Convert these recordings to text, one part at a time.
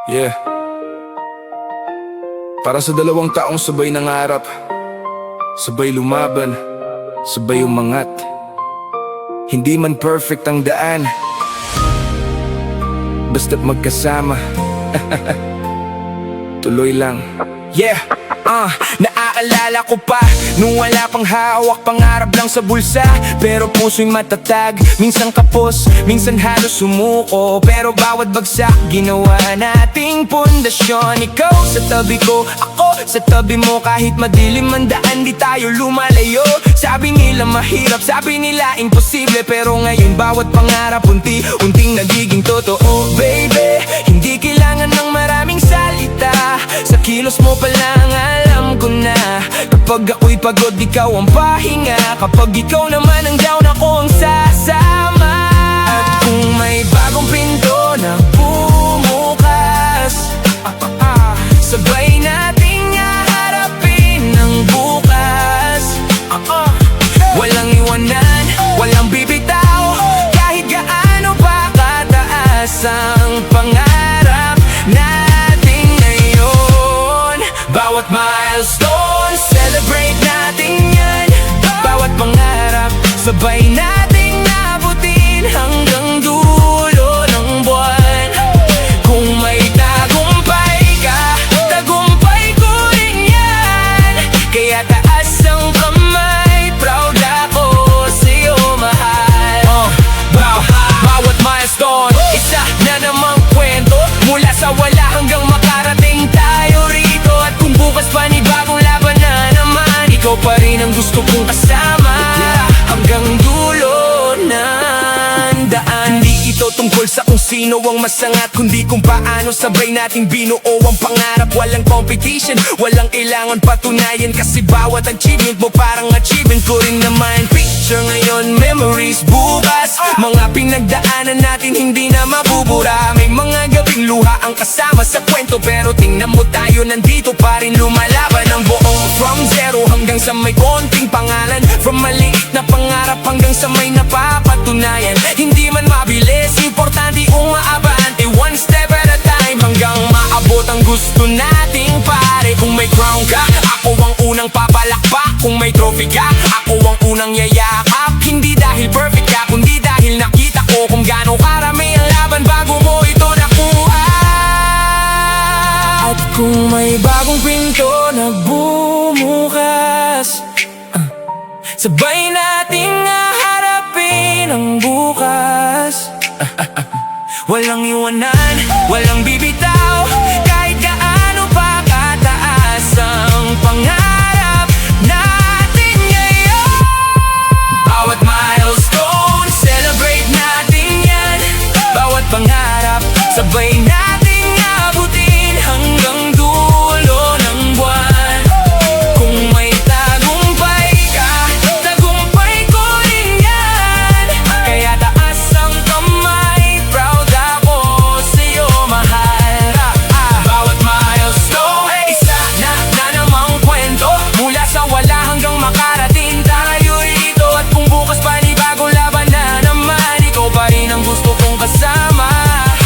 Yeah. Para sa dalawang taong sabay nangarap, sabay lumaban, sabay umangat. Hindi man perfect ang daan, basta't magkasama. Tuloy lang. Yeah, naaalala ko pa nung wala pang hawak, pangarap lang sa bulsa, pero puso'y matatag. Minsan kapos, minsan halos sumuko, pero bawat bagsak ginawa nating pundasyon. Ikaw sa tabi ko, ako sa tabi mo, kahit madilim ang daan di tayo lumalayo. Sabi nila mahirap, sabi nila imposible, pero ngayon bawat pangarap unti-unting nagiging totoo. Baby, hindi kailangan ng maraming salita, sa kilos mo pa lang alam ko na. Kapag ako'y pagod, ikaw ang pahinga. Kapag ikaw naman ang down, ako ang sasama. At kung may bagong pinto na bumukas, sabay nating haharapin ang bukas. Walang iwanan, walang bibitaw, kahit gaano pa kataas ang pangarap natin ngayon. Bawat milestone, celebrate natin yan. Bawat pangarap, sabay nating nabutin hanggang dulo ng buwan. Kung may tagumpay ka, tagumpay ko rin yan. Kaya taas ang kamay, proud ako sa'yo, mahal. Bawat milestone, isa na namang kwento, mula sa wala hanggang makarating tayo rito. At kung bukas panibagong laban na naman, ikaw pa rin ang gusto kong kasama hanggang dulo ng daan. Di ito tungkol sa kung sino ang masangat, kundi kung paano sabay nating binuo ang pangarap. Walang competition, walang kailangan patunayan, kasi bawat achievement mo parang achievement ko rin naman. Picture ngayon, memories bukas, mga pinagdaanan natin hindi na mabubura. May mga gabing luha ang kasama sa kwento, pero tingnan mo tayo nandito pa rin lumalaban ang buo. From zero hanggang sa may konting pangalan, from maliit na pangarap hanggang sa may napapatunayan. Hindi man mabilis, importante umaabante, one step at a time, hanggang maabot ang gusto nating pare. Kung may crown ka, ako ang unang papalakpak. Kung may trophy ka, ako ang unang yayakap. Hindi dahil perfect ka, kundi dahil nakita ko kung gaano karami ang laban bago mo ito nakuha. At kung may bagong pinto na bumukas, sabay nating haharapin ang bukas. Walang iwanan, walang bibitaw, kahit gaano pa kataas ang pangarap natin ngayon. Bawat milestone, celebrate natin yan. Bawat pangarap, sabay nating abutin hanggang dulo ng buwan. Kung may tagumpay ka, tagumpay ko rin yan. Kaya taas ang kamay, proud ako sa'yo, mahal. Bawat milestone, isa na namang kwento, mula sa wala hanggang makarating tayo rito. At kung bukas panibagong laban na naman, ikaw pa rin ang gusto kong kasama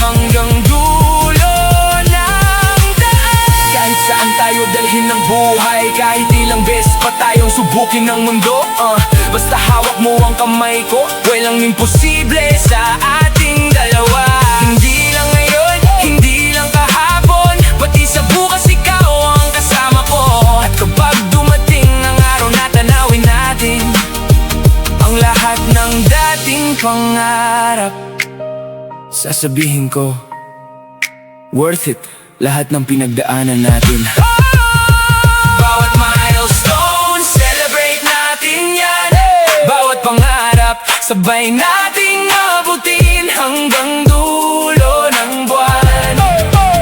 hanggang dulo ng daan. Kahit saan tayo dalhin ng buhay, kahit ilang beses pa tayong subukin ng mundo, basta hawak mo ang kamay ko, walang imposible sa ating dalawa. Hindi lang ngayon, hindi lang kahapon, pati sa bukas ikaw ang kasama ko. At kapag dumating ang araw na tanawin natin ang lahat ng dating pangarap, sasabihin ko, worth it lahat ng pinagdaanan natin. Bawat milestone, celebrate natin yan. Bawat pangarap, sabay nating abutin hanggang dulo ng buwan.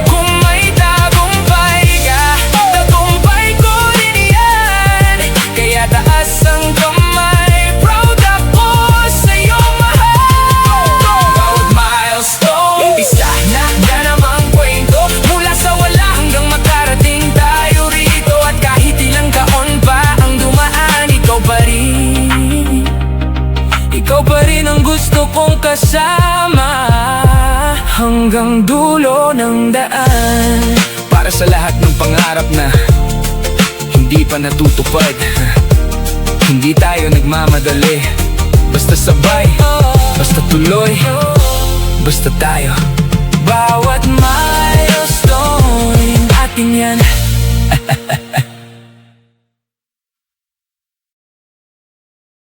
Kung may tagumpay ka, tagumpay ko rin yan. Kaya taas ang kamay, proud ako sa'yo, mahal. Bawat milestone, isa na namang kwento, mula sa wala hanggang makarating tayo rito. At kahit ilang taon pa ang dumaan, ikaw pa rin ang gusto kong kasama. hanggang dulo ng daan. Para sa lahat ng pangarap na hindi pa natutupad, hindi tayo nagmamadali. Basta sabay, basta tuloy, basta tayo. Bawat milestone atin yan.